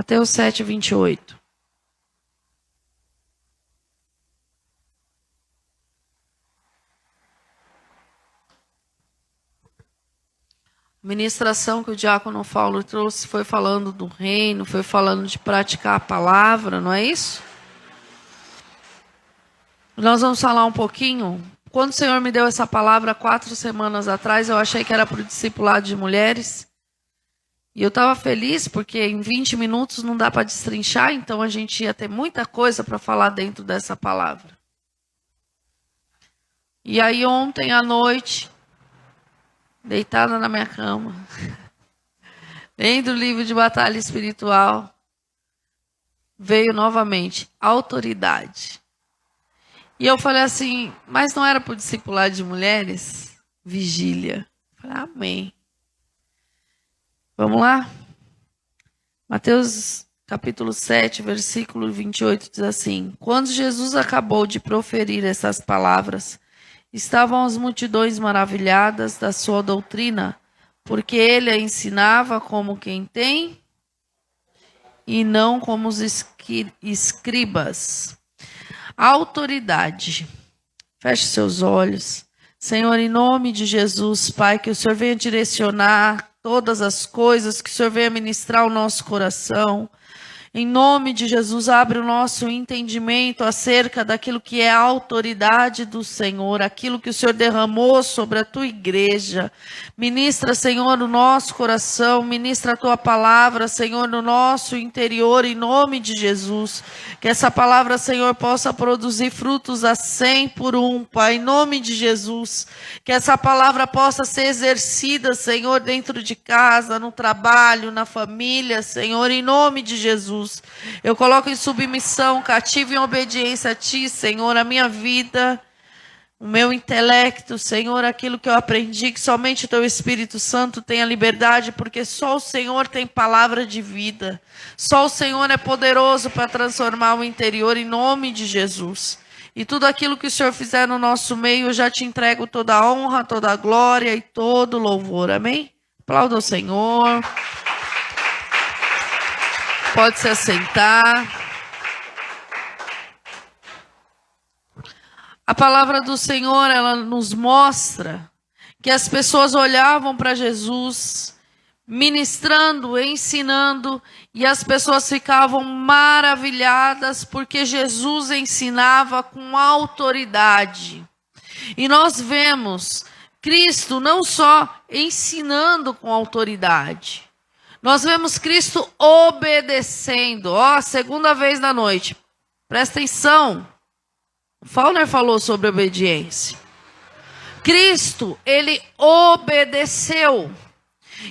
Mateus 7, 28. A ministração que o diácono Paulo trouxe foi falando do reino, foi falando de praticar a palavra, não é isso? Nós vamos falar um pouquinho. Quando o Senhor me deu essa palavra 4 semanas atrás, eu achei que era para o discipulado de mulheres. E eu estava feliz porque em 20 minutos não dá para destrinchar, então a gente ia ter muita coisa para falar dentro dessa palavra. E aí ontem à noite, deitada na minha cama, lendo o livro de batalha espiritual, veio novamente autoridade. E eu falei assim, mas não era para o discipulado de mulheres? Vigília. Eu falei, amém. Vamos lá? Mateus capítulo 7, versículo 28 diz assim: Quando Jesus acabou de proferir essas palavras, estavam as multidões maravilhadas da sua doutrina, porque ele a ensinava como quem tem e não como os escribas. Autoridade. Feche seus olhos. Senhor, em nome de Jesus, Pai, que o Senhor venha direcionar todas as coisas, que o Senhor venha ministrar o nosso coração. Em nome de Jesus, abre o nosso entendimento acerca daquilo que é a autoridade do Senhor, aquilo que o Senhor derramou sobre a tua igreja. Ministra, Senhor, o nosso coração, ministra a tua palavra, Senhor, no nosso interior, em nome de Jesus. Que essa palavra, Senhor, possa produzir frutos a 100 por 1, Pai, em nome de Jesus. Que essa palavra possa ser exercida, Senhor, dentro de casa, no trabalho, na família, Senhor, em nome de Jesus. Eu coloco em submissão, cativo em obediência a Ti, Senhor, a minha vida, o meu intelecto, Senhor, aquilo que eu aprendi, que somente o Teu Espírito Santo tem a liberdade, porque só o Senhor tem palavra de vida. Só o Senhor é poderoso para transformar o interior, em nome de Jesus. E tudo aquilo que o Senhor fizer no nosso meio, eu já te entrego toda a honra, toda a glória e todo o louvor. Amém? Aplauda o Senhor. Pode se assentar. A palavra do Senhor, ela nos mostra que as pessoas olhavam para Jesus, ministrando, ensinando, e as pessoas ficavam maravilhadas porque Jesus ensinava com autoridade. E nós vemos Cristo não só ensinando com autoridade, nós vemos Cristo obedecendo. Ó, segunda vez na noite. Presta atenção. O Fauner falou sobre obediência. Cristo, ele obedeceu.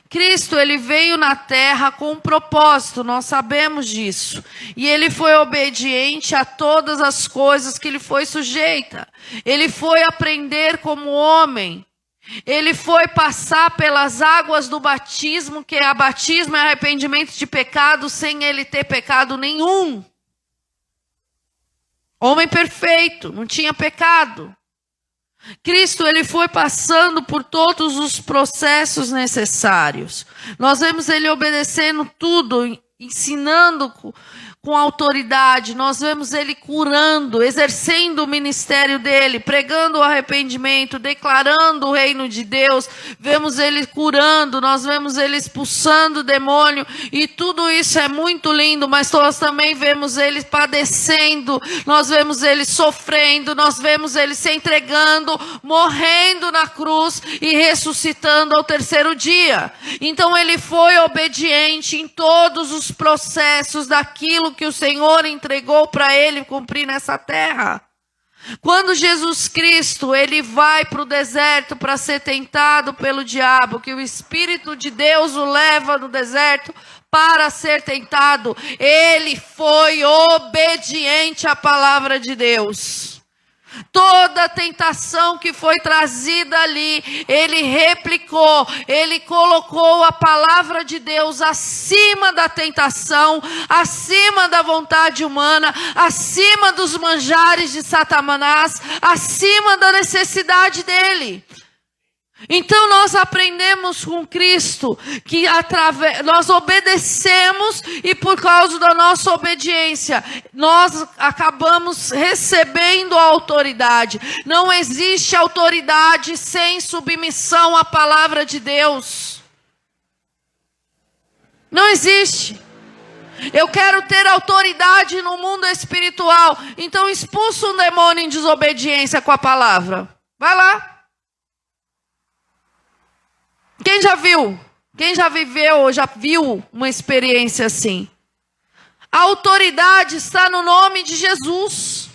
Cristo, ele veio na terra com um propósito, nós sabemos disso. E ele foi obediente a todas as coisas que ele foi sujeita. Ele foi aprender como homem. Ele foi passar pelas águas do batismo, que é batismo é arrependimento de pecado, sem ele ter pecado nenhum. Homem perfeito, não tinha pecado. Cristo, ele foi passando por todos os processos necessários. Nós vemos ele obedecendo tudo, ensinando com autoridade. Nós vemos ele curando, exercendo o ministério dele, pregando o arrependimento, declarando o reino de Deus. Vemos ele curando, nós vemos ele expulsando o demônio, e tudo isso é muito lindo, mas nós também vemos ele padecendo, nós vemos ele sofrendo, nós vemos ele se entregando, morrendo na cruz e ressuscitando ao 3º dia. Então ele foi obediente em todos os processos daquilo que o Senhor entregou para ele cumprir nessa terra. Quando Jesus Cristo, ele vai para o deserto para ser tentado pelo diabo, que o Espírito de Deus o leva no deserto para ser tentado, ele foi obediente à palavra de Deus. Toda a tentação que foi trazida ali, ele replicou, ele colocou a palavra de Deus acima da tentação, acima da vontade humana, acima dos manjares de Satanás, acima da necessidade dele. Então nós aprendemos com Cristo que nós obedecemos e por causa da nossa obediência nós acabamos recebendo a autoridade. Não existe autoridade sem submissão à palavra de Deus. Não existe. Eu quero ter autoridade no mundo espiritual, então expulsa um demônio em desobediência com a palavra. Vai lá. Quem já viu? Quem já viveu ou já viu uma experiência assim? A autoridade está no nome de Jesus.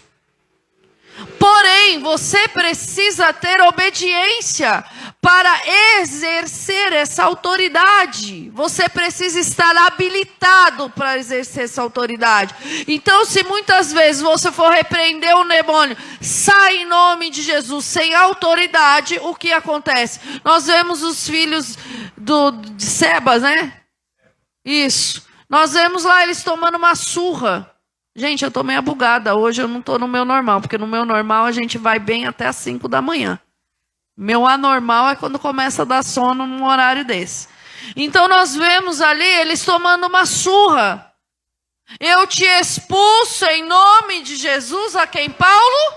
Porém, você precisa ter obediência para exercer essa autoridade. Você precisa estar habilitado para exercer essa autoridade. Então, se muitas vezes você for repreender o demônio, sai em nome de Jesus, sem autoridade, o que acontece? Nós vemos os filhos de Sebas, né? Isso. Nós vemos lá eles tomando uma surra. Gente, eu tô meio bugada. Hoje eu não tô no meu normal, porque no meu normal a gente vai bem até as 5 da manhã. Meu anormal é quando começa a dar sono num horário desse. Então nós vemos ali eles tomando uma surra. Eu te expulso em nome de Jesus, a quem, Paulo?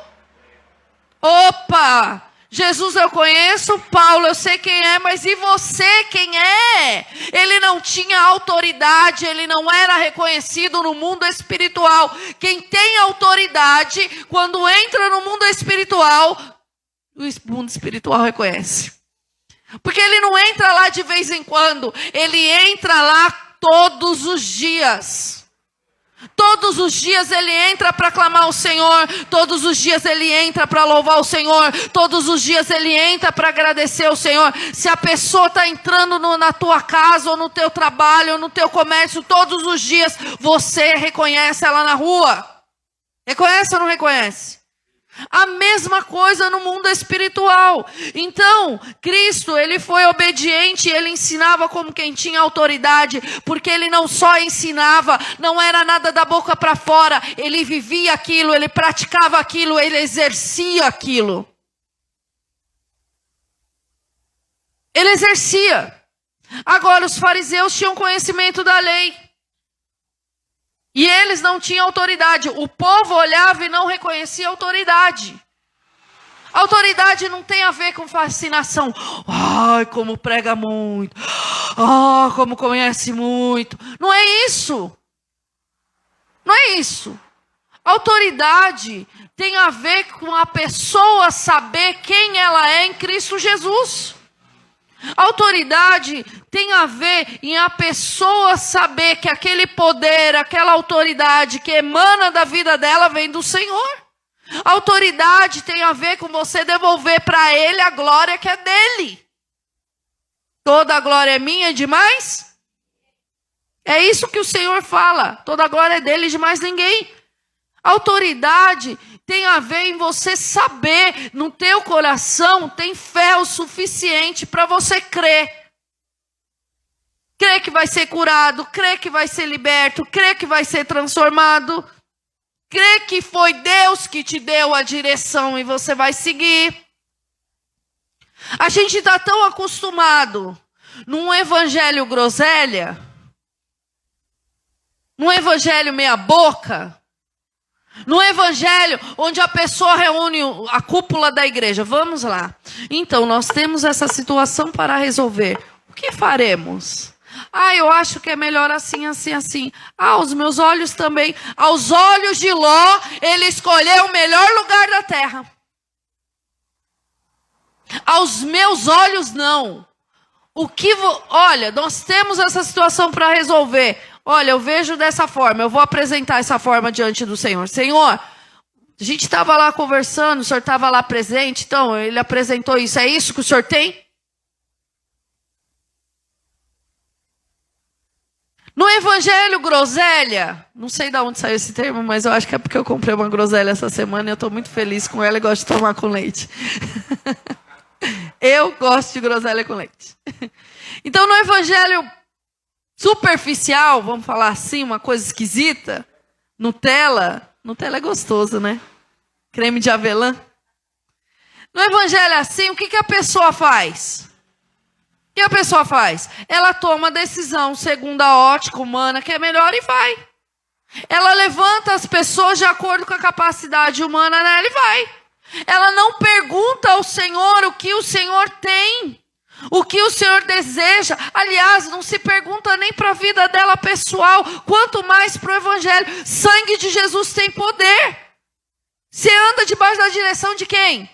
Opa! Jesus eu conheço, Paulo eu sei quem é, mas e você quem é? Ele não tinha autoridade, ele não era reconhecido no mundo espiritual. Quem tem autoridade, quando entra no mundo espiritual, o mundo espiritual reconhece. Porque ele não entra lá de vez em quando, ele entra lá todos os dias. Todos os dias ele entra para clamar ao Senhor, todos os dias ele entra para louvar o Senhor, todos os dias ele entra para agradecer ao Senhor. Se a pessoa está entrando na tua casa, ou no teu trabalho, ou no teu comércio, todos os dias você reconhece ela na rua. Reconhece ou não reconhece? A mesma coisa no mundo espiritual. Então, Cristo, ele foi obediente, ele ensinava como quem tinha autoridade, porque ele não só ensinava, não era nada da boca para fora, ele vivia aquilo, ele praticava aquilo, ele exercia aquilo. Ele exercia. Agora, os fariseus tinham conhecimento da lei. E eles não tinham autoridade. O povo olhava e não reconhecia autoridade. Autoridade não tem a ver com fascinação. Ai, como prega muito. Ah, como conhece muito. Não é isso. Não é isso. Autoridade tem a ver com a pessoa saber quem ela é em Cristo Jesus. Autoridade tem a ver em a pessoa saber que aquele poder, aquela autoridade que emana da vida dela vem do Senhor. Autoridade tem a ver com você devolver para Ele a glória que é dele. Toda a glória é minha e de mais? É isso que o Senhor fala. Toda a glória é dele e de mais ninguém. Autoridade tem a ver em você saber, no teu coração, tem fé o suficiente para você crer. Crer que vai ser curado, crer que vai ser liberto, crer que vai ser transformado. Crer que foi Deus que te deu a direção e você vai seguir. A gente está tão acostumado num evangelho groselha, num evangelho meia boca, no evangelho onde a pessoa reúne a cúpula da igreja. Vamos lá. Então, nós temos essa situação para resolver. O que faremos? Ah, eu acho que é melhor assim, assim, assim. Ah, os meus olhos também. Aos olhos de Ló, ele escolheu o melhor lugar da terra. Aos meus olhos, não. Olha, nós temos essa situação para resolver. Olha, eu vejo dessa forma, eu vou apresentar essa forma diante do Senhor. Senhor, a gente estava lá conversando, o Senhor estava lá presente, então ele apresentou isso. É isso que o Senhor tem? No evangelho groselha, não sei de onde saiu esse termo, mas eu acho que é porque eu comprei uma groselha essa semana e eu estou muito feliz com ela e gosto de tomar com leite. Eu gosto de groselha com leite. Então, no evangelho superficial, vamos falar assim, uma coisa esquisita, Nutella é gostoso, né? Creme de avelã. No evangelho assim, o que a pessoa faz? O que a pessoa faz? Ela toma a decisão segundo a ótica humana que é melhor e vai. Ela levanta as pessoas de acordo com a capacidade humana nela e vai. Ela não pergunta ao Senhor o que o Senhor tem, o que o Senhor deseja. Aliás, não se pergunta nem para a vida dela pessoal, quanto mais para o evangelho. Sangue de Jesus tem poder. Você anda debaixo da direção de quem?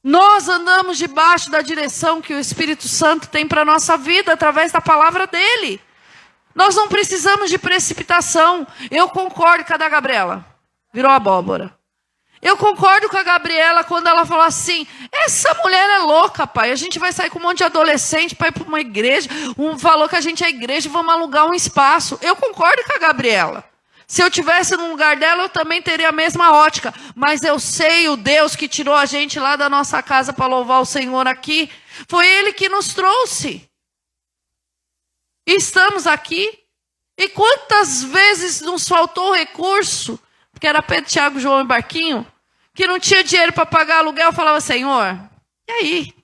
Nós andamos debaixo da direção que o Espírito Santo tem para a nossa vida, através da palavra dele. Nós não precisamos de precipitação. Eu concordo com a da Gabriela. Virou abóbora. Eu concordo com a Gabriela quando ela falou assim, essa mulher é louca, pai. A gente vai sair com um monte de adolescente para ir para uma igreja. Falou que a gente é igreja e vamos alugar um espaço. Eu concordo com a Gabriela. Se eu tivesse no lugar dela, eu também teria a mesma ótica. Mas eu sei o Deus que tirou a gente lá da nossa casa para louvar o Senhor aqui. Foi Ele que nos trouxe. E estamos aqui. E quantas vezes nos faltou recurso, porque era Pedro, Tiago, João e Barquinho, que não tinha dinheiro para pagar aluguel, eu falava, Senhor, e aí?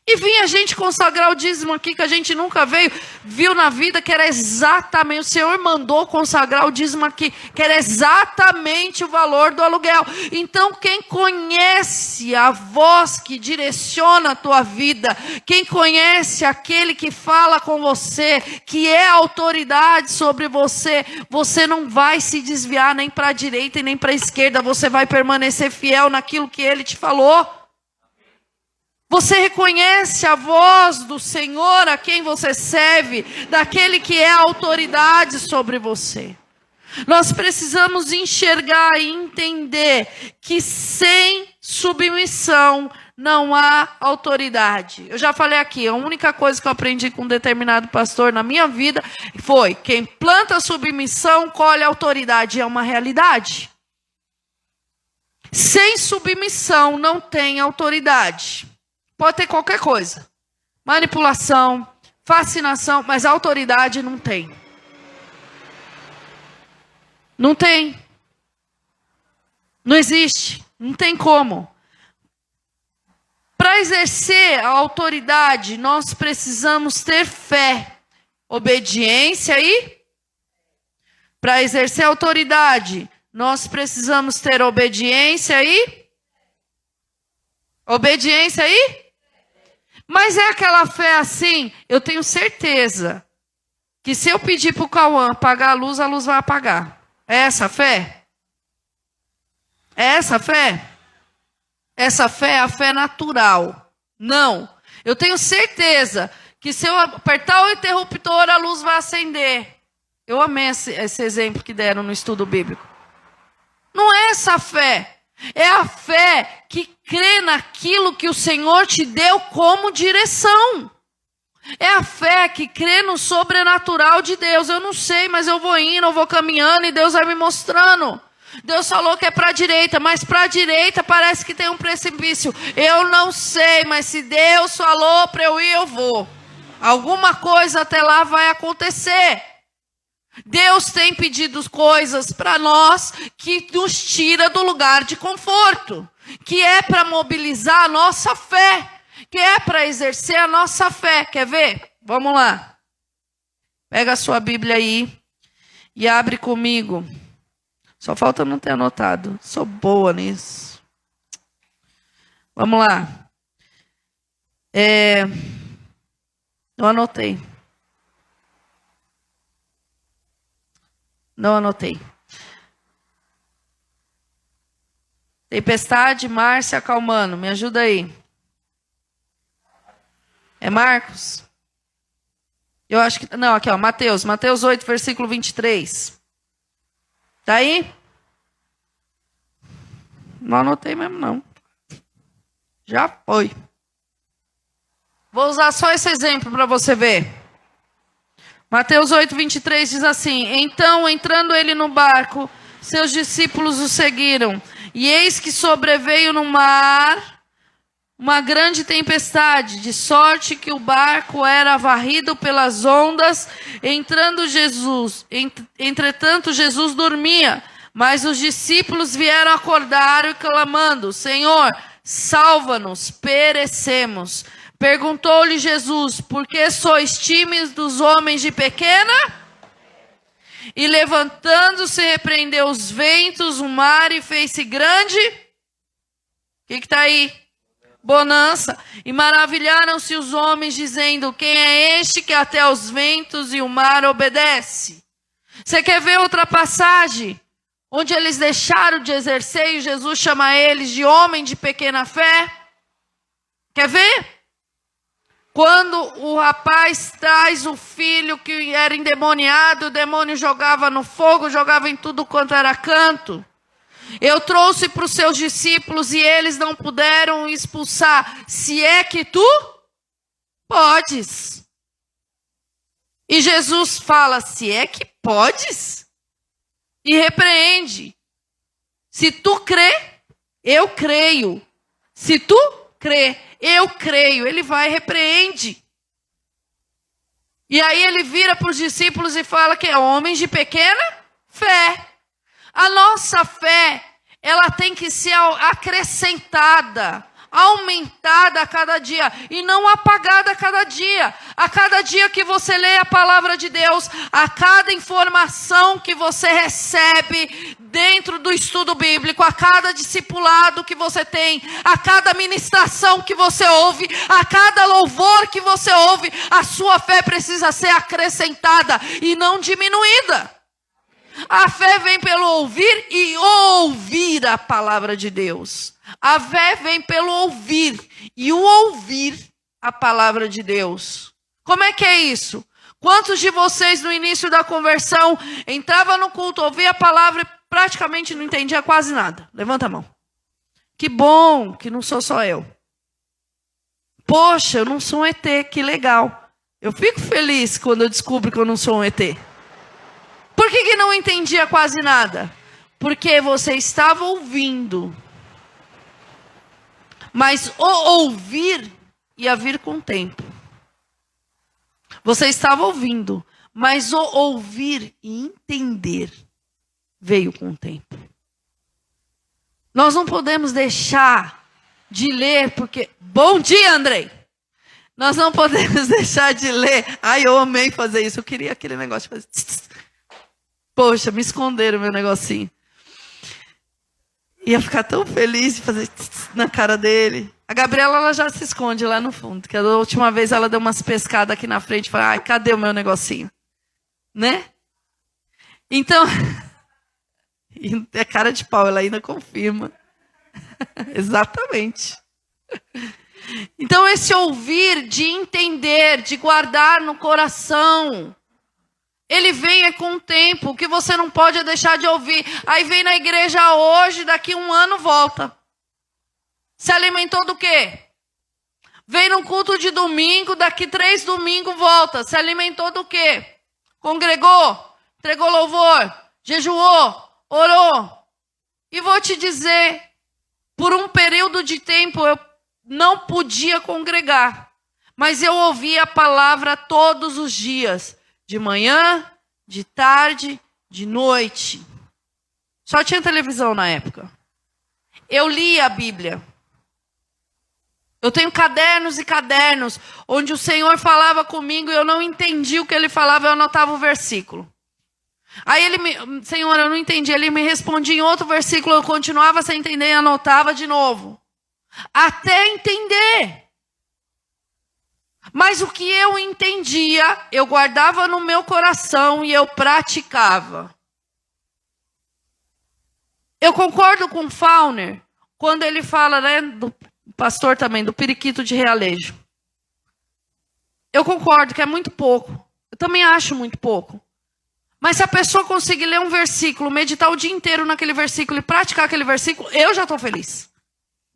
E vinha a gente consagrar o dízimo aqui que a gente nunca viu na vida, que era exatamente, o Senhor mandou consagrar o dízimo aqui, que era exatamente o valor do aluguel. Então quem conhece a voz que direciona a tua vida, quem conhece aquele que fala com você, que é autoridade sobre você, você não vai se desviar nem para a direita e nem para a esquerda, você vai permanecer fiel naquilo que ele te falou. Você reconhece a voz do Senhor a quem você serve, daquele que é a autoridade sobre você. Nós precisamos enxergar e entender que sem submissão não há autoridade. Eu já falei aqui, a única coisa que eu aprendi com um determinado pastor na minha vida foi: quem planta submissão colhe autoridade. É uma realidade. Sem submissão não tem autoridade. Pode ter qualquer coisa. Manipulação, fascinação, mas autoridade não tem. Não tem. Não existe. Não tem como. Para exercer a autoridade, nós precisamos ter fé, obediência e... Para exercer a autoridade, nós precisamos ter obediência e... Obediência e... Mas é aquela fé assim, eu tenho certeza que se eu pedir para o Cauã apagar a luz vai apagar. É essa fé? É essa fé? Essa fé é a fé natural. Não. Eu tenho certeza que se eu apertar o interruptor, a luz vai acender. Eu amei esse exemplo que deram no estudo bíblico. Não é essa fé. É a fé que crê naquilo que o Senhor te deu como direção. É a fé que crê no sobrenatural de Deus. Eu não sei, mas eu vou indo, eu vou caminhando e Deus vai me mostrando. Deus falou que é para a direita, mas para a direita parece que tem um precipício. Eu não sei, mas se Deus falou para eu ir, eu vou. Alguma coisa até lá vai acontecer. Deus tem pedido coisas para nós que nos tira do lugar de conforto, que é para mobilizar a nossa fé, que é para exercer a nossa fé. Quer ver? Vamos lá. Pega a sua Bíblia aí e abre comigo. Só falta não ter anotado. Sou boa nisso. Vamos lá. Eu anotei. Não anotei. Tempestade, Márcia acalmando. Me ajuda aí. É Marcos? Eu acho que... Não, aqui ó, Mateus. Mateus 8, versículo 23. Tá aí? Não anotei mesmo não. Já foi. Vou usar só esse exemplo para você ver. Mateus 8, 23 diz assim: então, entrando ele no barco, seus discípulos o seguiram. E eis que sobreveio no mar uma grande tempestade, de sorte que o barco era varrido pelas ondas. Entretanto, Jesus dormia. Mas os discípulos vieram acordar e clamando: Senhor, salva-nos, perecemos. Perguntou-lhe Jesus: por que sois tímidos dos homens de pequena? E levantando-se, repreendeu os ventos, o mar e fez-se grande. O que está aí? Bonança. E maravilharam-se os homens, dizendo: quem é este que até os ventos e o mar obedece? Você quer ver outra passagem? Onde eles deixaram de exercer e Jesus chama eles de homem de pequena fé? Quer ver? Quando o rapaz traz o filho que era endemoniado, o demônio jogava no fogo, jogava em tudo quanto era canto. Eu trouxe para os seus discípulos e eles não puderam expulsar. Se é que tu podes. E Jesus fala: se é que podes? E repreende. Se tu crê, eu creio. Se tu crê, eu creio. Ele vai e repreende. E aí ele vira para os discípulos e fala que é homens de pequena fé. A nossa fé, ela tem que ser acrescentada, aumentada a cada dia e não apagada a cada dia. A cada dia que você lê a palavra de Deus, a cada informação que você recebe dentro do estudo bíblico, a cada discipulado que você tem, a cada ministração que você ouve, a cada louvor que você ouve, a sua fé precisa ser acrescentada e não diminuída. A fé vem pelo ouvir e ouvir a palavra de Deus. A fé vem pelo ouvir e o ouvir a palavra de Deus. Como é que é isso? Quantos de vocês no início da conversão entrava no culto, ouvia a palavra e praticamente não entendia quase nada? Levanta a mão. Que bom que não sou só eu. Poxa, eu não sou um ET, que legal. Eu fico feliz quando eu descubro que eu não sou um ET. Por que não entendia quase nada? Porque você estava ouvindo. Mas o ouvir ia vir com o tempo. Você estava ouvindo, mas o ouvir e entender veio com o tempo. Nós não podemos deixar de ler, porque... Bom dia, Andrei! Nós não podemos deixar de ler. Ai, eu amei fazer isso. Eu queria aquele negócio de fazer... Poxa, me esconderam meu negocinho. Ia ficar tão feliz de fazer na cara dele. A Gabriela, ela já se esconde lá no fundo. Que a última vez ela deu umas pescadas aqui na frente e falou: ai, cadê o meu negocinho? Né? Então, é cara de pau, ela ainda confirma. Exatamente. Então, esse ouvir, de entender, de guardar no coração... Ele vem com o tempo, o que você não pode é deixar de ouvir. Aí vem na igreja hoje, daqui 1 ano volta. Se alimentou do quê? Vem num culto de domingo, daqui 3 domingos volta. Se alimentou do quê? Congregou, entregou louvor, jejuou, orou. E vou te dizer, por um período de tempo eu não podia congregar. Mas eu ouvia a palavra todos os dias. De manhã, de tarde, de noite. Só tinha televisão na época. Eu lia a Bíblia. Eu tenho cadernos e cadernos, onde o Senhor falava comigo e eu não entendia o que Ele falava, eu anotava o versículo. Aí Senhor, eu não entendi. Ele me respondia em outro versículo, eu continuava sem entender e anotava de novo. Até entender. Mas o que eu entendia, eu guardava no meu coração e eu praticava. Eu concordo com o Fauner, quando ele fala, né, do pastor também, do periquito de Realejo. Eu concordo que é muito pouco. Eu também acho muito pouco. Mas se a pessoa conseguir ler um versículo, meditar o dia inteiro naquele versículo e praticar aquele versículo, eu já estou feliz.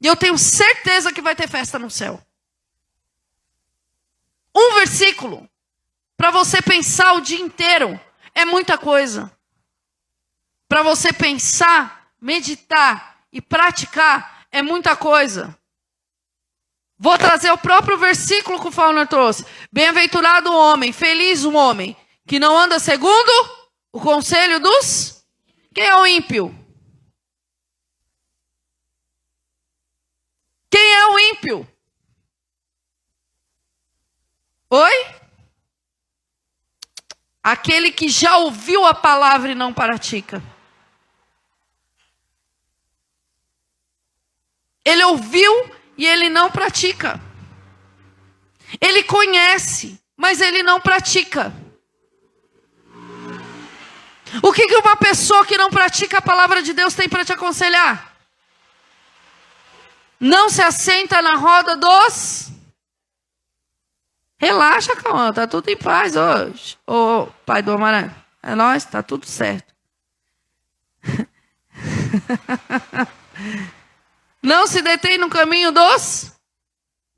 E eu tenho certeza que vai ter festa no céu. Um versículo, para você pensar o dia inteiro, é muita coisa. Para você pensar, meditar e praticar, é muita coisa. Vou trazer o próprio versículo que o Fauner trouxe. Bem-aventurado o homem, feliz o homem, que não anda segundo o conselho dos... Quem é o ímpio? Quem é o ímpio? Oi? Aquele que já ouviu a palavra e não pratica. Ele ouviu e ele não pratica. Ele conhece, mas ele não pratica. O que uma pessoa que não pratica a palavra de Deus tem para te aconselhar? Não se assenta na roda dos... Relaxa, Cauã, tá tudo em paz hoje. Ô, pai do Amaranto, é nóis, tá tudo certo. Não se detém no caminho dos...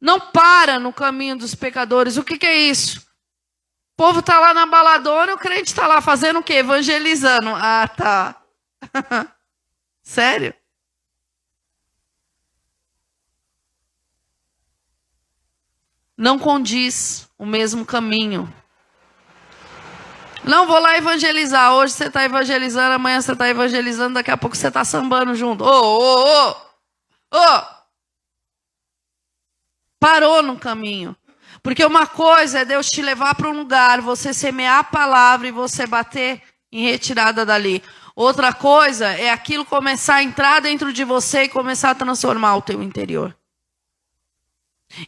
Não para no caminho dos pecadores. O que é isso? O povo tá lá na baladona, o crente tá lá fazendo o quê? Evangelizando. Ah, tá. Sério? Não condiz o mesmo caminho. Não vou lá evangelizar. Hoje você está evangelizando, amanhã você está evangelizando, daqui a pouco você está sambando junto. Parou no caminho. Porque uma coisa é Deus te levar para um lugar, você semear a palavra e você bater em retirada dali. Outra coisa é aquilo começar a entrar dentro de você e começar a transformar o teu interior.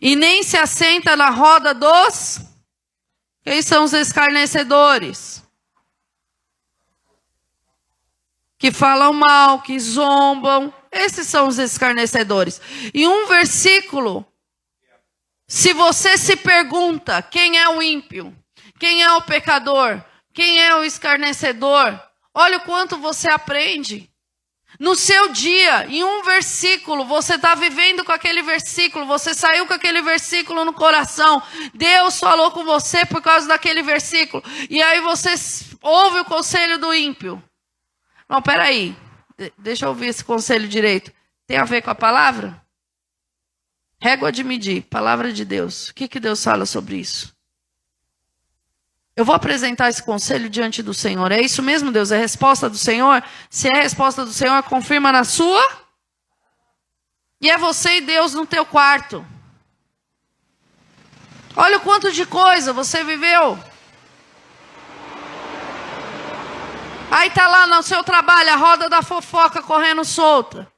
E nem se assenta na roda dos... Quem são os escarnecedores? Que falam mal, que zombam. Esses são os escarnecedores. E um versículo, se você se pergunta quem é o ímpio, quem é o pecador, quem é o escarnecedor, olha o quanto você aprende. No seu dia, em um versículo, você está vivendo com aquele versículo, você saiu com aquele versículo no coração, Deus falou com você por causa daquele versículo, e aí você ouve o conselho do ímpio. Não, peraí, deixa eu ouvir esse conselho direito. Tem a ver com a palavra? Régua de medir, palavra de Deus. O que Deus fala sobre isso? Eu vou apresentar esse conselho diante do Senhor. É isso mesmo, Deus? É a resposta do Senhor? Se é a resposta do Senhor, confirma na sua. E é você e Deus no teu quarto. Olha o quanto de coisa você viveu. Aí está lá no seu trabalho, a roda da fofoca correndo solta.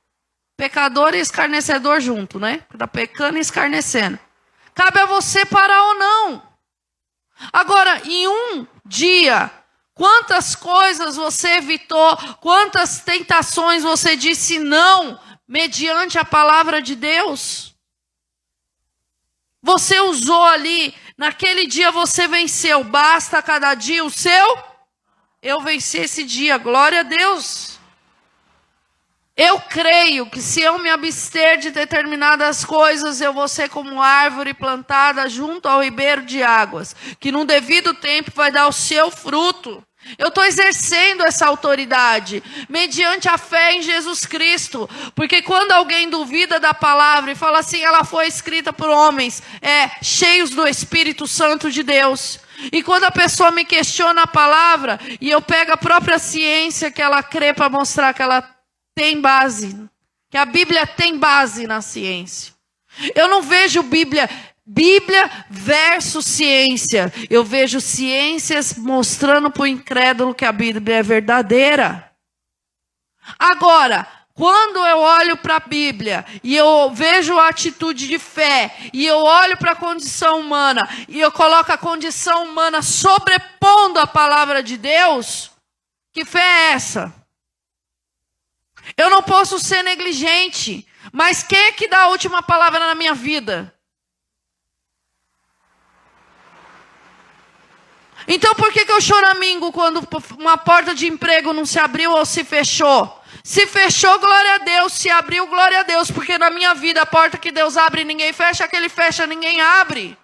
Pecador e escarnecedor junto, né? Está pecando e escarnecendo. Cabe a você parar ou não. Agora, em um dia, quantas coisas você evitou, quantas tentações você disse não, mediante a palavra de Deus? Você usou ali, naquele dia você venceu, basta cada dia o seu? Eu venci esse dia, glória a Deus. Eu creio que se eu me abster de determinadas coisas, eu vou ser como árvore plantada junto ao ribeiro de águas, que num devido tempo vai dar o seu fruto. Eu estou exercendo essa autoridade, mediante a fé em Jesus Cristo, porque quando alguém duvida da palavra e fala assim, ela foi escrita por homens, cheios do Espírito Santo de Deus. E quando a pessoa me questiona a palavra, e eu pego a própria ciência que ela crê para mostrar que ela tem base, que a Bíblia tem base na ciência. Eu não vejo Bíblia versus ciência. Eu vejo ciências mostrando para o incrédulo que a Bíblia é verdadeira. Agora, quando eu olho para a Bíblia e eu vejo a atitude de fé, e eu olho para a condição humana, e eu coloco a condição humana sobrepondo a palavra de Deus, que fé é essa? Eu não posso ser negligente, mas quem é que dá a última palavra na minha vida? Então por que eu choramingo quando uma porta de emprego não se abriu ou se fechou? Se fechou, glória a Deus. Se abriu, glória a Deus. Porque na minha vida a porta que Deus abre ninguém fecha, aquele fecha ninguém abre.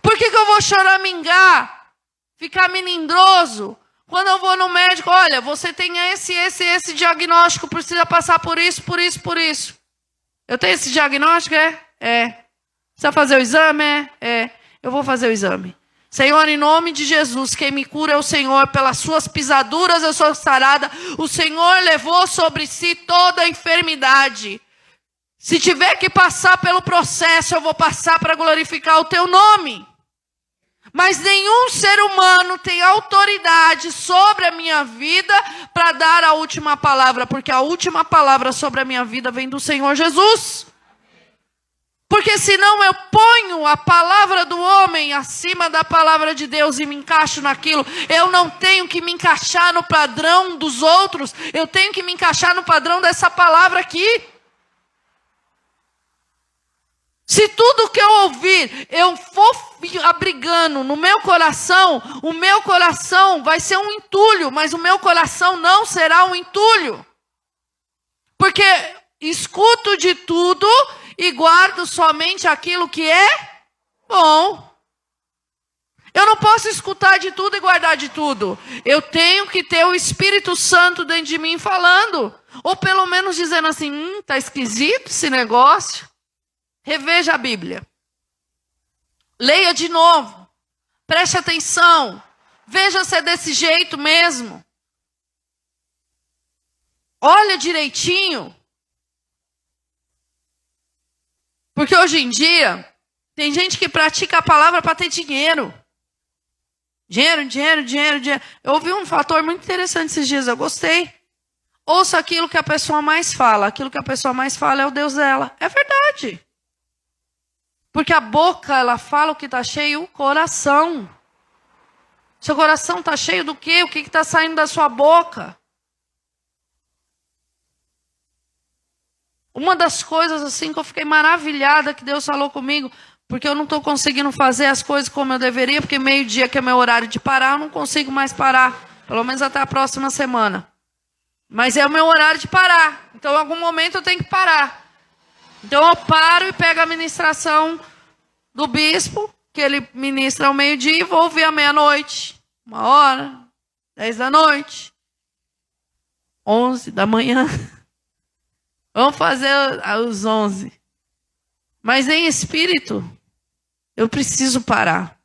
Por que eu vou choramingar? Ficar melindroso? Quando eu vou no médico, olha, você tem esse diagnóstico, precisa passar por isso. Eu tenho esse diagnóstico? É. Precisa fazer o exame? É. Eu vou fazer o exame. Senhor, em nome de Jesus, quem me cura é o Senhor, pelas suas pisaduras eu sou sarada. O Senhor levou sobre si toda a enfermidade. Se tiver que passar pelo processo, eu vou passar para glorificar o teu nome. Mas nenhum ser humano tem autoridade sobre a minha vida para dar a última palavra, porque a última palavra sobre a minha vida vem do Senhor Jesus. Porque senão eu ponho a palavra do homem acima da palavra de Deus e me encaixo naquilo. Eu não tenho que me encaixar no padrão dos outros, eu tenho que me encaixar no padrão dessa palavra aqui. Se tudo que eu ouvir, eu for abrigando no meu coração, o meu coração vai ser um entulho, mas o meu coração não será um entulho. Porque escuto de tudo e guardo somente aquilo que é bom. Eu não posso escutar de tudo e guardar de tudo. Eu tenho que ter o Espírito Santo dentro de mim falando. Ou pelo menos dizendo assim, tá esquisito esse negócio. Reveja a Bíblia. Leia de novo. Preste atenção. Veja se é desse jeito mesmo. Olha direitinho. Porque hoje em dia, tem gente que pratica a palavra para ter dinheiro. Dinheiro. Eu ouvi um fator muito interessante esses dias, eu gostei. Ouça aquilo que a pessoa mais fala. Aquilo que a pessoa mais fala é o Deus dela. É verdade. Porque a boca, ela fala o que está cheio, o coração. Seu coração está cheio do quê? O que está saindo da sua boca? Uma das coisas assim que eu fiquei maravilhada que Deus falou comigo, porque eu não estou conseguindo fazer as coisas como eu deveria, porque meio-dia, que é meu horário de parar, eu não consigo mais parar. Pelo menos até a próxima semana. Mas é o meu horário de parar. Então, em algum momento, eu tenho que parar. Então, eu paro e pego a ministração do bispo, que ele ministra ao meio-dia, e vou ouvir à meia-noite, 1h, 10 da noite, 11 da manhã. Vamos fazer os 11. Mas em espírito, eu preciso parar.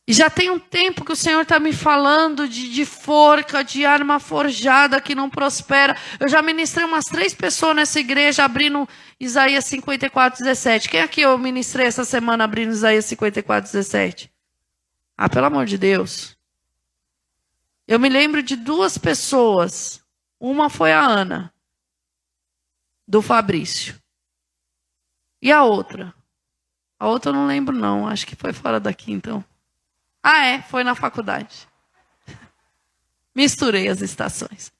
E já tem um tempo que o Senhor está me falando de forca, de arma forjada que não prospera. Eu já ministrei umas 3 pessoas nessa igreja abrindo Isaías 54:17. Quem aqui eu ministrei essa semana abrindo Isaías 54:17? Ah, pelo amor de Deus. Eu me lembro de 2 pessoas. Uma foi a Ana, do Fabrício. E a outra? A outra eu não lembro não, acho que foi fora daqui então. Ah, foi na faculdade. Misturei as estações.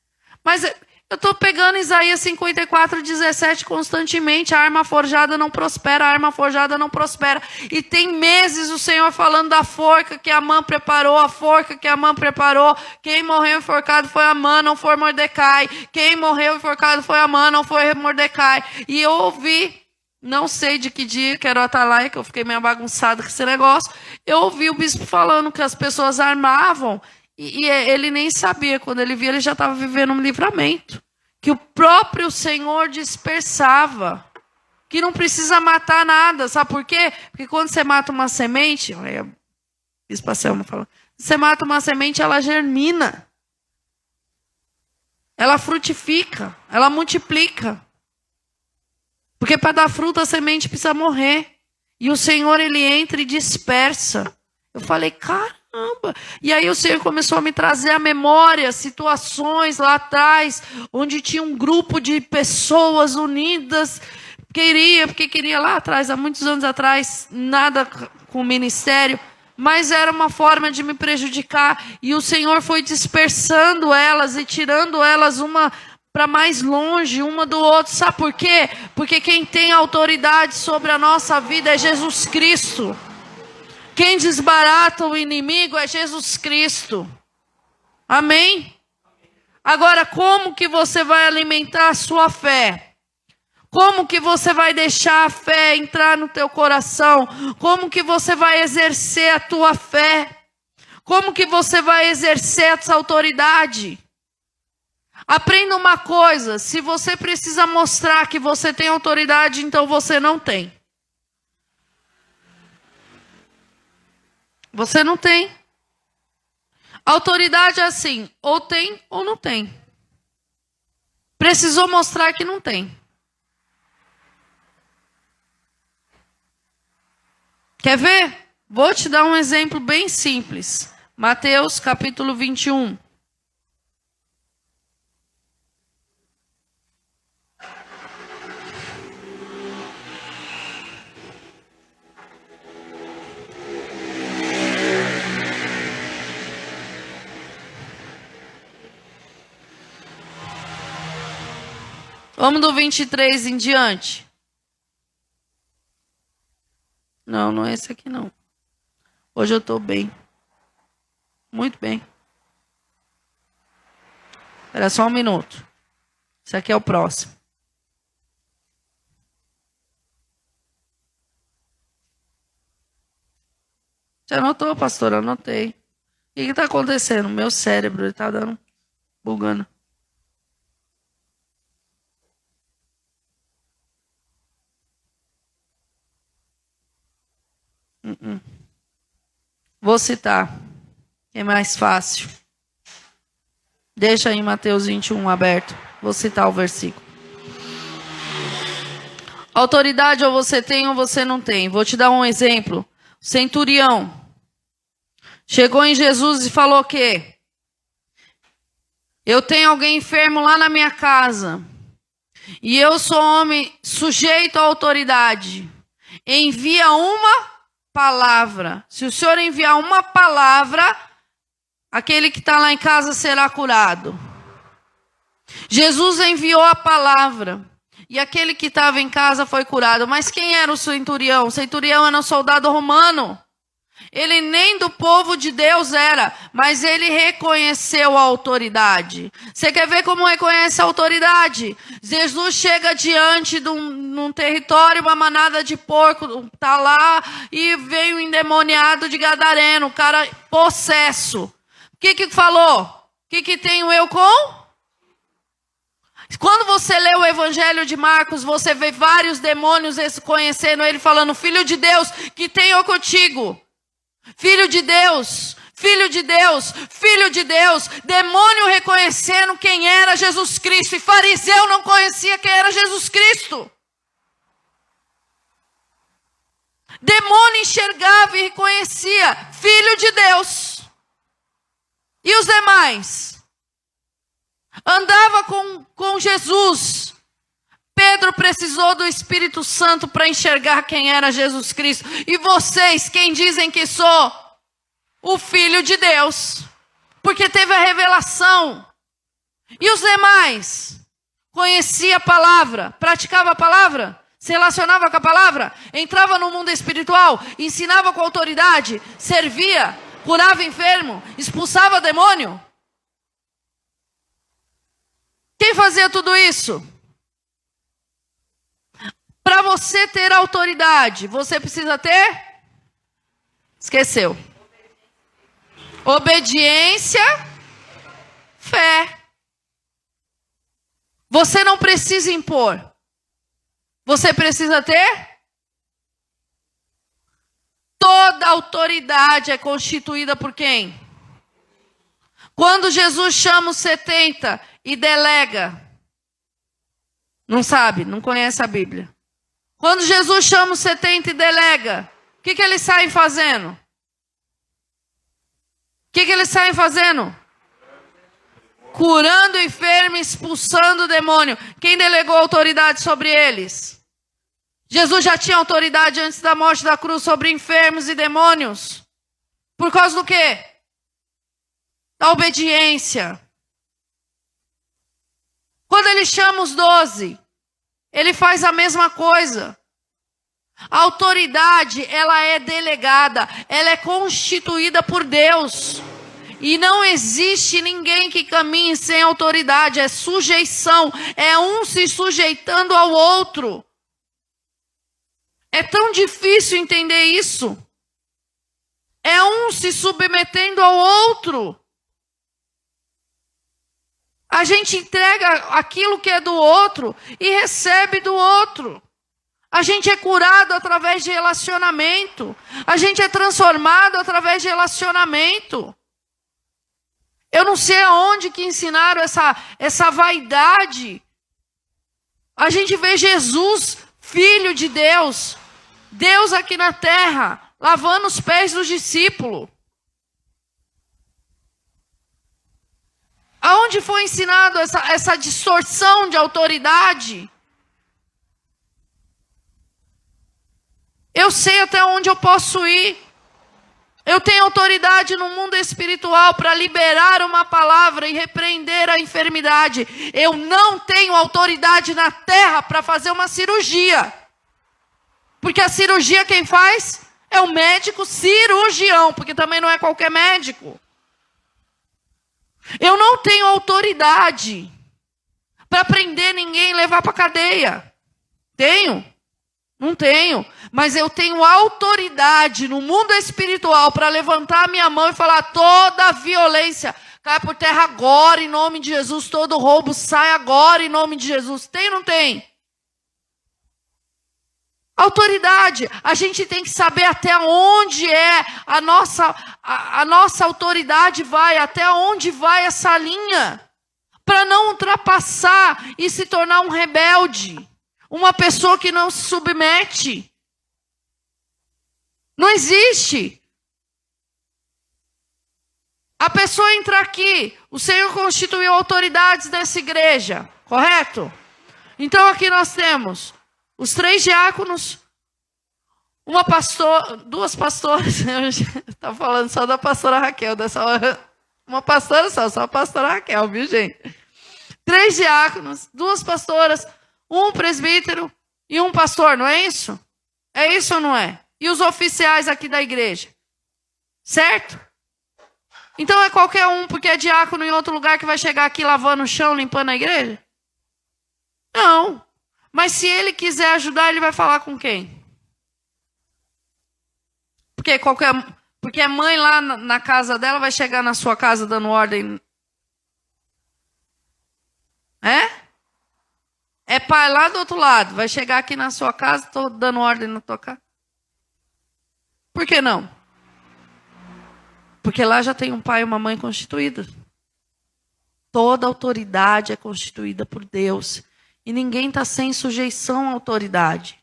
Mas eu estou pegando Isaías 54:17 constantemente. A arma forjada não prospera, a arma forjada não prospera. E tem meses o Senhor falando da forca que Amã preparou, a forca que Amã preparou. Quem morreu enforcado foi Amã, não foi Mordecai. Quem morreu enforcado foi Amã, não foi Mordecai. E eu ouvi, não sei de que dia, que era o Atalaia, que eu fiquei meio bagunçado com esse negócio. Eu ouvi o bispo falando que as pessoas armavam e ele nem sabia. Quando ele via, ele já estava vivendo um livramento. Que o próprio Senhor dispersava. Que não precisa matar nada. Sabe por quê? Porque quando você mata uma semente, olha, o bispo Selma falando, você mata uma semente, ela germina. Ela frutifica, ela multiplica. Porque para dar fruto a semente precisa morrer. E o Senhor, ele entra e dispersa. Eu falei, caramba. E aí o Senhor começou a me trazer à memória situações lá atrás, onde tinha um grupo de pessoas unidas. Porque queria lá atrás, há muitos anos atrás, nada com o ministério. Mas era uma forma de me prejudicar. E o Senhor foi dispersando elas e tirando elas uma para mais longe, uma do outro. Sabe por quê? Porque quem tem autoridade sobre a nossa vida é Jesus Cristo. Quem desbarata o inimigo é Jesus Cristo. Amém? Agora, como que você vai alimentar a sua fé? Como que você vai deixar a fé entrar no teu coração? Como que você vai exercer a tua fé? Como que você vai exercer essa autoridade? Aprenda uma coisa, se você precisa mostrar que você tem autoridade, então você não tem. Você não tem. Autoridade é assim, ou tem ou não tem. Precisou mostrar que não tem. Quer ver? Vou te dar um exemplo bem simples. Mateus capítulo 21. Vamos do 23 em diante. Não, não é esse aqui não. Hoje eu estou bem. Muito bem. Espera só um minuto. Esse aqui é o próximo. Você anotou, pastor? Anotei. O que está acontecendo? Meu cérebro está dando, bugando. Vou citar. É mais fácil. Deixa aí Mateus 21 aberto. Vou citar o versículo. Autoridade ou você tem ou você não tem. Vou te dar um exemplo. O centurião chegou em Jesus e falou o quê? Eu tenho alguém enfermo lá na minha casa. E eu sou homem sujeito à autoridade. Envia uma palavra. Se o Senhor enviar uma palavra, aquele que está lá em casa será curado. Jesus enviou a palavra. E aquele que estava em casa foi curado. Mas quem era o centurião? O centurião era um soldado romano. Ele nem do povo de Deus era, mas ele reconheceu a autoridade. Você quer ver como reconhece a autoridade? Jesus chega diante de um território, uma manada de porco, está lá, e veio um endemoniado de gadareno, o cara possesso. O que falou? O que tenho eu com? Quando você lê o Evangelho de Marcos, você vê vários demônios conhecendo ele, falando, Filho de Deus, que tenho contigo. Filho de Deus, Filho de Deus, Filho de Deus. Demônio reconhecendo quem era Jesus Cristo. E fariseu não conhecia quem era Jesus Cristo. Demônio enxergava e reconhecia Filho de Deus. E os demais? Andava com Jesus. Pedro precisou do Espírito Santo para enxergar quem era Jesus Cristo. E vocês, quem dizem que sou? O Filho de Deus. Porque teve a revelação. E os demais? Conhecia a palavra, praticava a palavra, se relacionava com a palavra, entrava no mundo espiritual, ensinava com autoridade, servia, curava enfermo, expulsava demônio. Quem fazia tudo isso? Para você ter autoridade, você precisa ter? Esqueceu. Obediência, fé. Você não precisa impor. Você precisa ter? Toda autoridade é constituída por quem? Quando Jesus chama os 70 e delega. Não sabe, não conhece a Bíblia. Quando Jesus chama os 70 e delega, o que eles saem fazendo? O que eles saem fazendo? Curando o enfermo, expulsando o demônio. Quem delegou autoridade sobre eles? Jesus já tinha autoridade antes da morte da cruz sobre enfermos e demônios. Por causa do quê? Da obediência. Quando ele chama os 12, ele faz a mesma coisa. A autoridade, ela é delegada, ela é constituída por Deus. E não existe ninguém que caminhe sem autoridade, é sujeição, é um se sujeitando ao outro. É tão difícil entender isso. É um se submetendo ao outro. A gente entrega aquilo que é do outro e recebe do outro. A gente é curado através de relacionamento. A gente é transformado através de relacionamento. Eu não sei aonde que ensinaram essa vaidade. A gente vê Jesus, Filho de Deus, Deus aqui na terra, lavando os pés dos discípulos. Aonde foi ensinado essa distorção de autoridade? Eu sei até onde eu posso ir. Eu tenho autoridade no mundo espiritual para liberar uma palavra e repreender a enfermidade. Eu não tenho autoridade na terra para fazer uma cirurgia. Porque a cirurgia quem faz é o médico cirurgião, porque também não é qualquer médico. Eu não tenho autoridade para prender ninguém e levar para cadeia. Tenho? Não tenho. Mas eu tenho autoridade no mundo espiritual para levantar a minha mão e falar: toda violência cai por terra agora em nome de Jesus. Todo roubo sai agora em nome de Jesus. Tem ou não tem? Autoridade. A gente tem que saber até onde é a nossa autoridade vai, até onde vai essa linha, para não ultrapassar e se tornar um rebelde, uma pessoa que não se submete. Não existe. A pessoa entra aqui, o Senhor constituiu autoridades nessa igreja, correto? Então aqui nós temos os 3 diáconos, duas pastoras, estou falando só da pastora Raquel, dessa hora, uma pastora só a pastora Raquel, viu gente? 3 diáconos, 2 pastoras, um presbítero e um pastor, não é isso? É isso ou não é? E os oficiais aqui da igreja, certo? Então é qualquer um, porque é diácono em outro lugar que vai chegar aqui lavando o chão, limpando a igreja? Não. Mas se ele quiser ajudar, ele vai falar com quem? Porque a mãe lá na casa dela vai chegar na sua casa dando ordem. É pai lá do outro lado, vai chegar aqui na sua casa, estou dando ordem na tua casa. Por que não? Porque lá já tem um pai e uma mãe constituídos. Toda autoridade é constituída por Deus. E ninguém está sem sujeição à autoridade.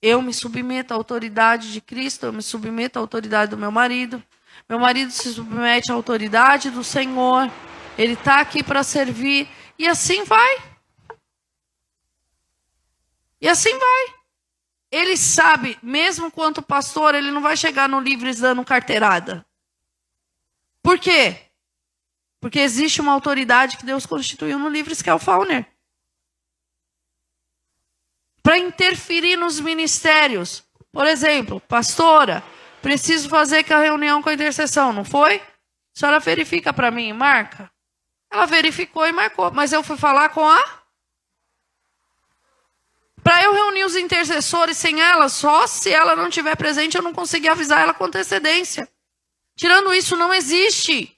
Eu me submeto à autoridade de Cristo, eu me submeto à autoridade do meu marido. Meu marido se submete à autoridade do Senhor. Ele está aqui para servir. E assim vai. E assim vai. Ele sabe, mesmo quanto pastor, ele não vai chegar no Livres dando carteirada. Por quê? Porque existe uma autoridade que Deus constituiu no Livres, que é o Fauner. Para interferir nos ministérios. Por exemplo, pastora, preciso fazer a reunião com a intercessão, não foi? A senhora verifica para mim e marca? Ela verificou e marcou, mas eu fui falar com a... Para eu reunir os intercessores sem ela, só se ela não estiver presente, eu não consegui avisar ela com antecedência. Tirando isso, não existe.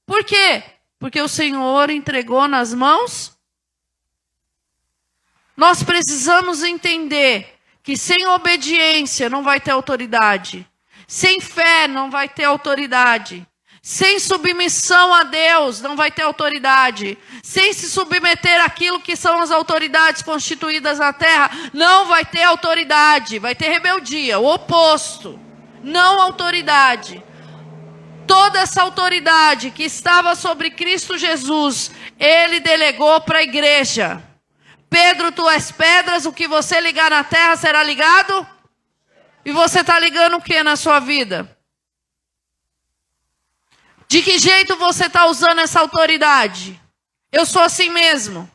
Por quê? Porque o Senhor entregou nas mãos. Nós precisamos entender que sem obediência não vai ter autoridade. Sem fé não vai ter autoridade. Sem submissão a Deus não vai ter autoridade. Sem se submeter àquilo que são as autoridades constituídas na terra, não vai ter autoridade. Vai ter rebeldia, o oposto. Não autoridade. Toda essa autoridade que estava sobre Cristo Jesus, Ele delegou para a igreja. Pedro, tu és pedras, o que você ligar na terra será ligado? E você está ligando o que na sua vida? De que jeito você está usando essa autoridade? Eu sou assim mesmo.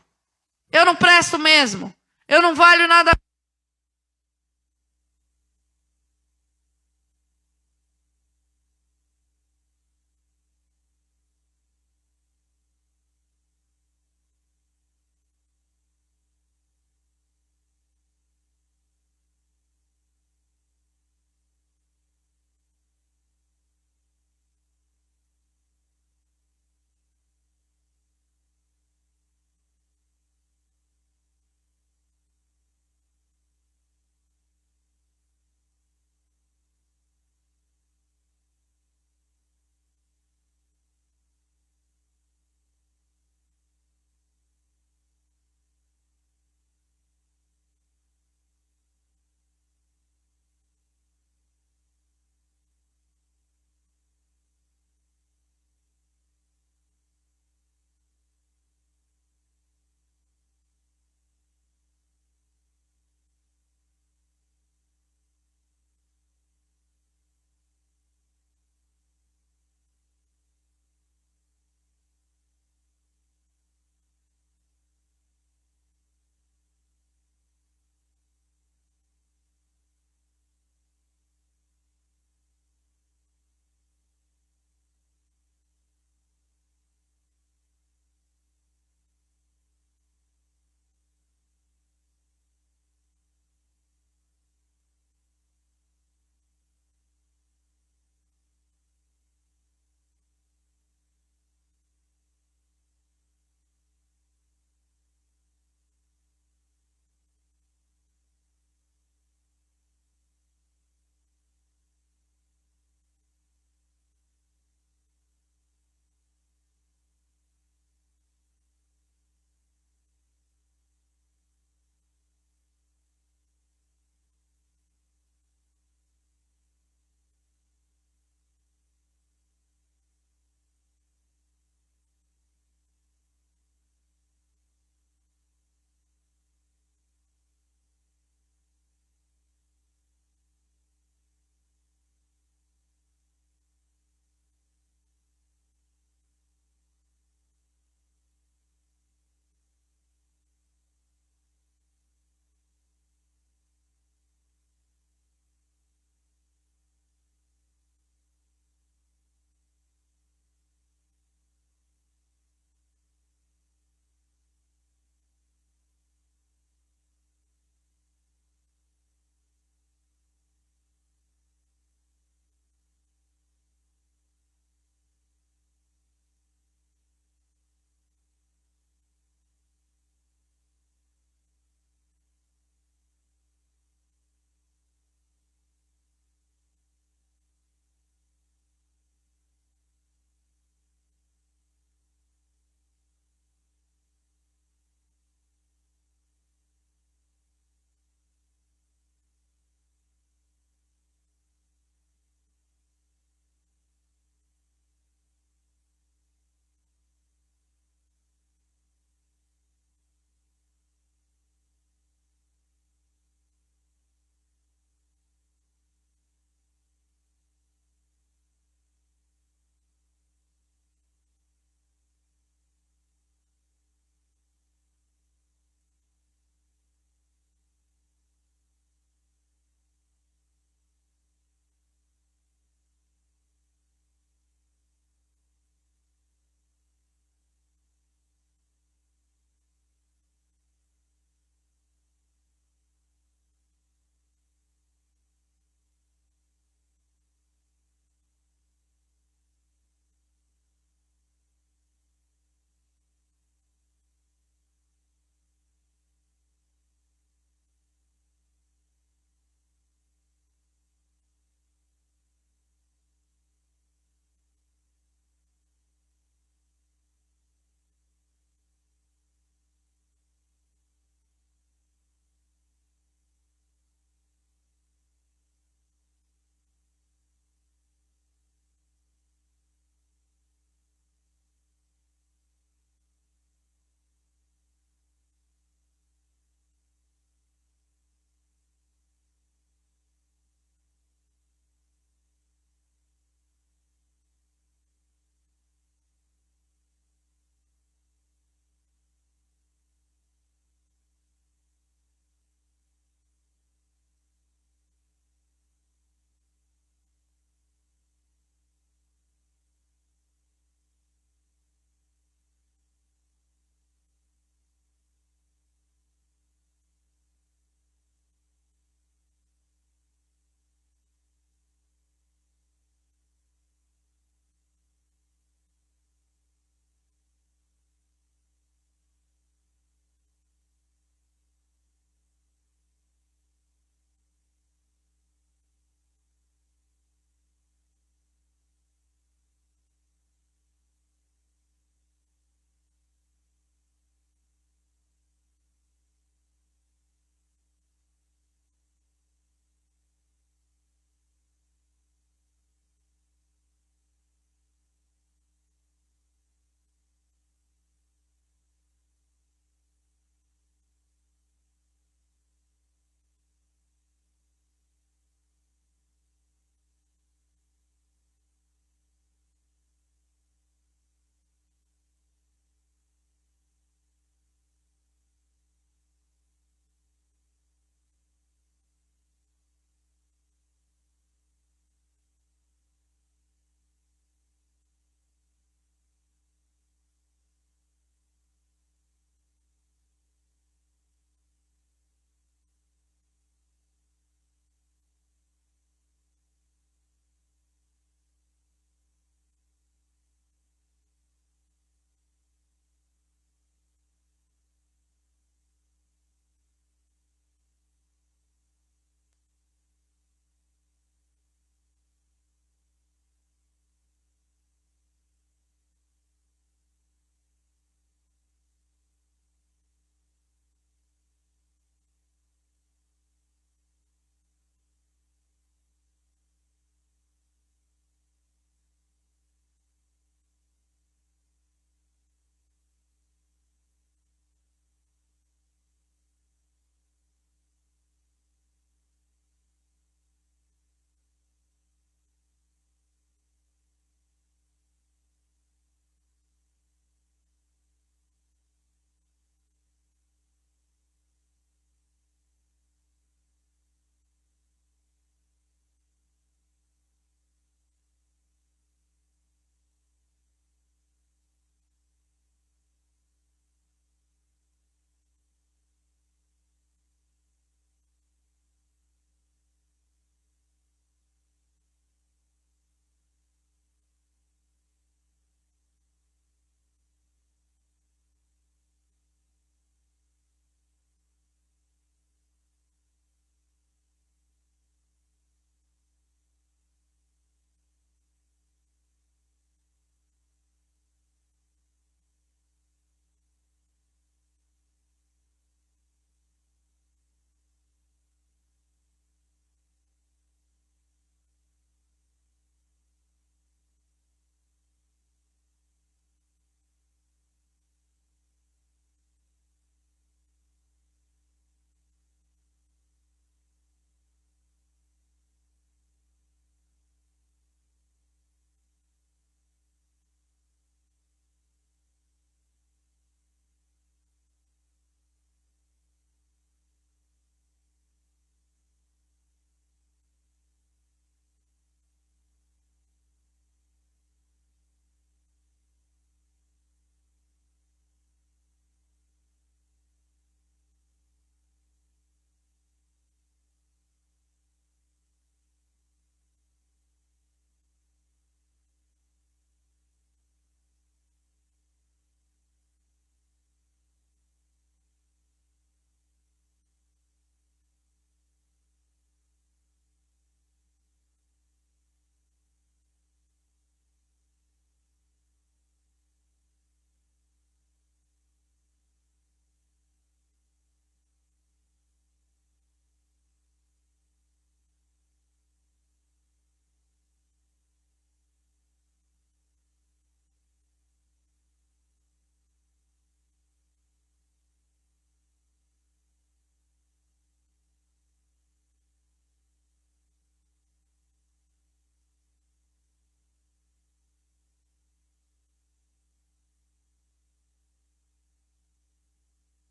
Eu não presto mesmo. Eu não valho nada.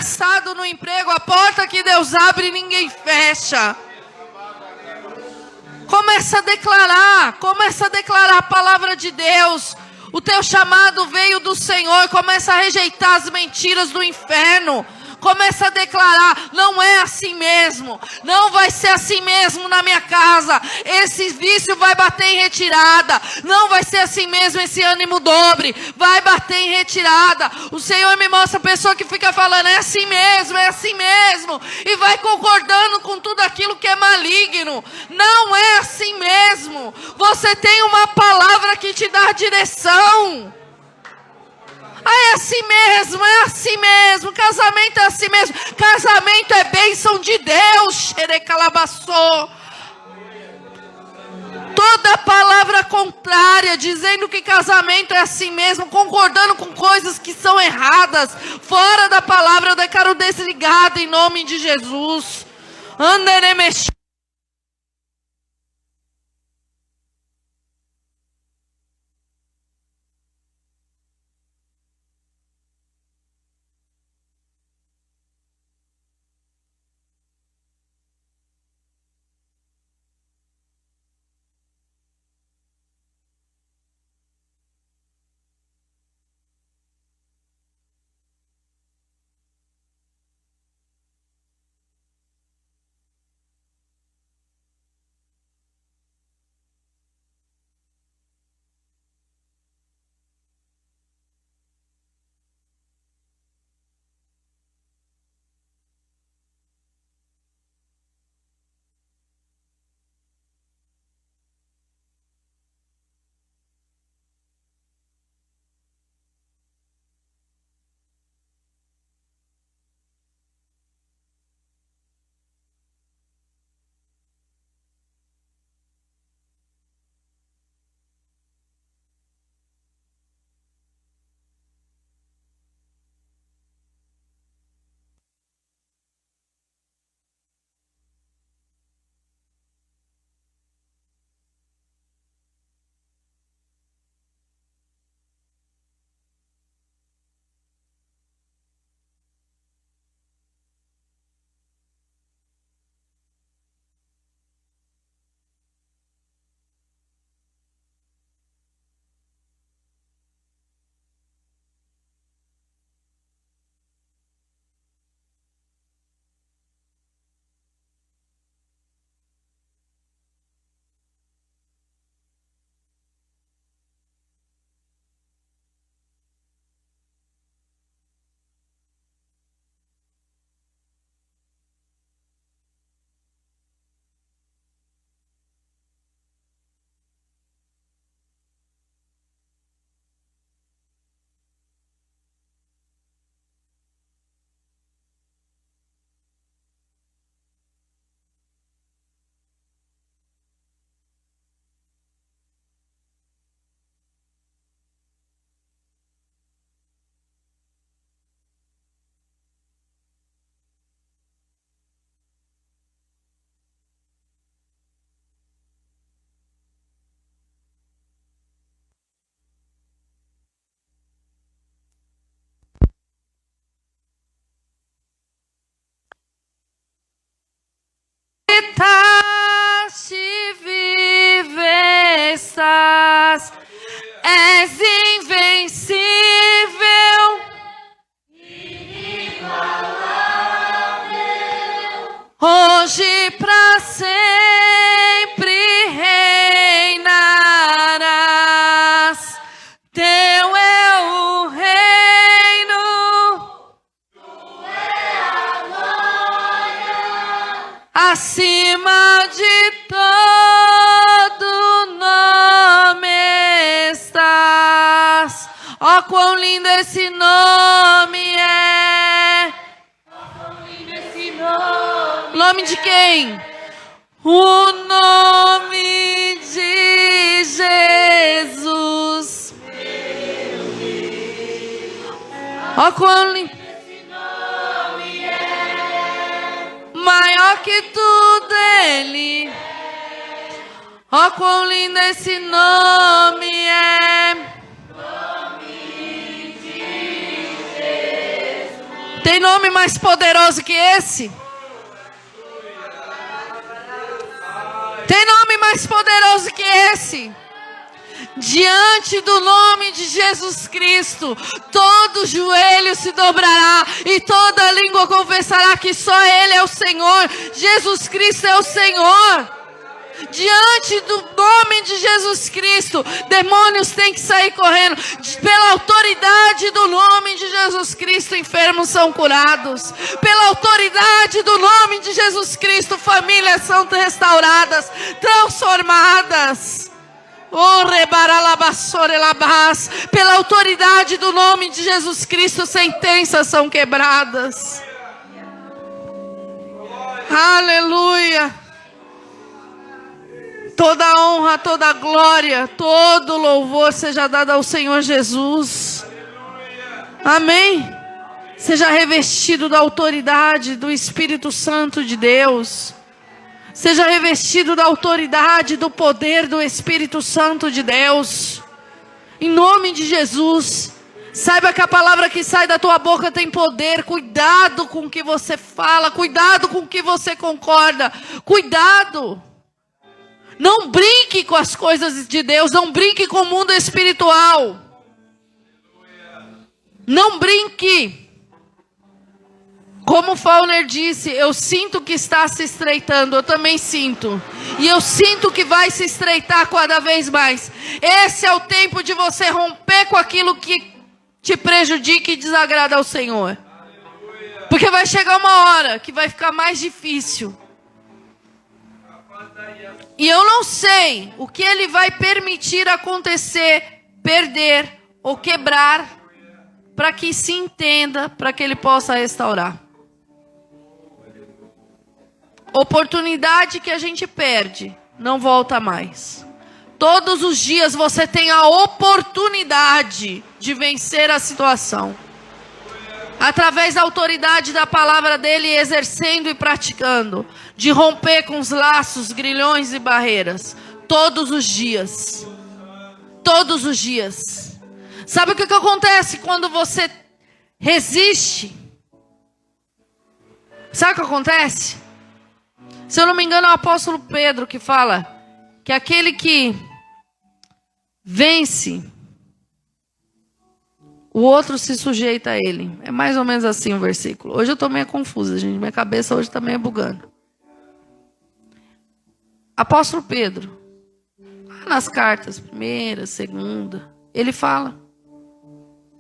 ameaçado no emprego, a porta que Deus abre ninguém fecha. Começa a declarar a palavra de Deus. O teu chamado veio do Senhor. Começa a rejeitar as mentiras do inferno. Começa a declarar, não é assim mesmo. Não vai ser assim mesmo na minha casa. Esse vício vai bater em retirada. Não vai ser assim mesmo esse ânimo dobre. Vai bater em retirada. O Senhor me mostra a pessoa que fica falando, é assim mesmo, é assim mesmo. E vai concordando com tudo aquilo que é maligno. Não é assim mesmo. Você tem uma palavra que te dá direção. É assim mesmo, é assim mesmo. Casamento é assim mesmo. Casamento é bênção de Deus. Xerecalabaçô. Toda palavra contrária, dizendo que casamento é assim mesmo, concordando com coisas que são erradas, fora da palavra, eu declaro desligado em nome de Jesus. Anderemex. Vive estás, és invencível, hoje para sempre reinarás. Teu é o reino, tu é a glória, acima de todo nome estás. Ó, quão lindo esse nome é! Ó, quão lindo esse nome! Nome de quem? O nome de Jesus. Ó, quão lindo esse nome é! Maior que tudo Ele. Ó, quão lindo esse nome é! Nome de Jesus. Tem nome mais poderoso que esse? Tem nome mais poderoso que esse? Diante do nome de Jesus Cristo, todo joelho se dobrará e toda língua confessará que só Ele é o Senhor. Jesus Cristo é o Senhor. Diante do nome de Jesus Cristo, demônios têm que sair correndo. Pela autoridade do nome de Jesus Cristo, enfermos são curados. Pela autoridade do nome de Jesus Cristo, famílias são restauradas, transformadas. Pela autoridade do nome de Jesus Cristo, sentenças são quebradas. Aleluia. Toda honra, toda glória, todo louvor seja dado ao Senhor Jesus. Amém? Seja revestido da autoridade do Espírito Santo de Deus. Seja revestido da autoridade, do poder do Espírito Santo de Deus. Em nome de Jesus. Saiba que a palavra que sai da tua boca tem poder. Cuidado com o que você fala. Cuidado com o que você concorda. Cuidado. Não brinque com as coisas de Deus. Não brinque com o mundo espiritual. Não brinque. Como o Fauner disse, eu sinto que está se estreitando. Eu também sinto. E eu sinto que vai se estreitar cada vez mais. Esse é o tempo de você romper com aquilo que te prejudica e desagrada ao Senhor. Porque vai chegar uma hora que vai ficar mais difícil. E eu não sei o que Ele vai permitir acontecer, perder ou quebrar, para que se entenda, para que Ele possa restaurar. Oportunidade que a gente perde, não volta mais. Todos os dias você tem a oportunidade de vencer a situação. Através da autoridade da palavra dele, exercendo e praticando. De romper com os laços, grilhões e barreiras. Todos os dias. Todos os dias. Sabe o que acontece quando você resiste? Sabe o que acontece? Se eu não me engano, é o apóstolo Pedro que fala que aquele que vence, o outro se sujeita a ele. É mais ou menos assim o versículo. Hoje eu estou meio confusa, gente. Minha cabeça hoje está meio bugando. Apóstolo Pedro, nas cartas, primeira, segunda, ele fala.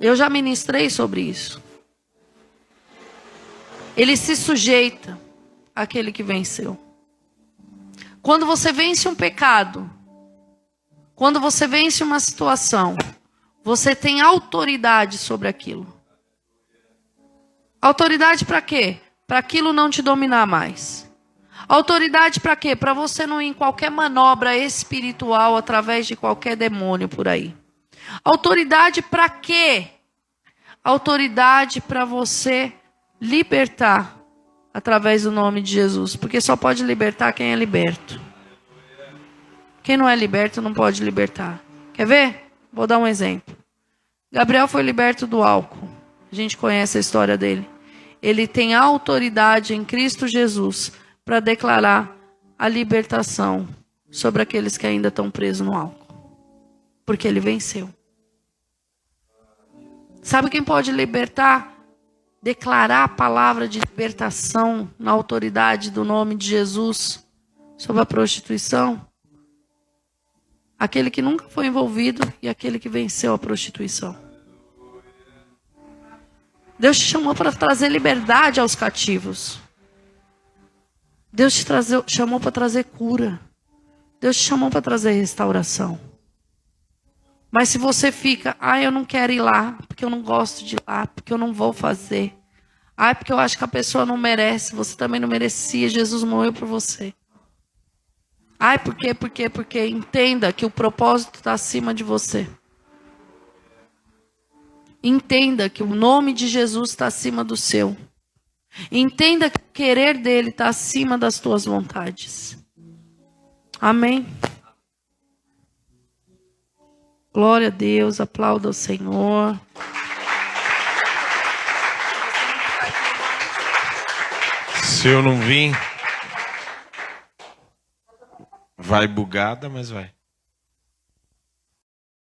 Eu já ministrei sobre isso. Ele se sujeita àquele que venceu. Quando você vence um pecado, quando você vence uma situação, você tem autoridade sobre aquilo. Autoridade para quê? Para aquilo não te dominar mais. Autoridade para quê? Para você não ir em qualquer manobra espiritual através de qualquer demônio por aí. Autoridade para quê? Autoridade para você libertar através do nome de Jesus. Porque só pode libertar quem é liberto. Quem não é liberto não pode libertar. Quer ver? Vou dar um exemplo. Gabriel foi liberto do álcool. A gente conhece a história dele. Ele tem autoridade em Cristo Jesus para declarar a libertação sobre aqueles que ainda estão presos no álcool. Porque ele venceu. Sabe quem pode libertar? Declarar a palavra de libertação na autoridade do nome de Jesus sobre a prostituição? Aquele que nunca foi envolvido e aquele que venceu a prostituição. Deus te chamou para trazer liberdade aos cativos. Deus te chamou para trazer cura. Deus te chamou para trazer restauração. Mas se você fica, eu não quero ir lá, porque eu não gosto de ir lá, porque eu não vou fazer. Porque eu acho que a pessoa não merece, você também não merecia, Jesus morreu por você. Por quê? Porque entenda que o propósito está acima de você. Entenda que o nome de Jesus está acima do seu. Entenda que o querer dele está acima das tuas vontades. Amém? Glória a Deus, aplauda o Senhor. Se eu não vim, vai bugada, mas vai.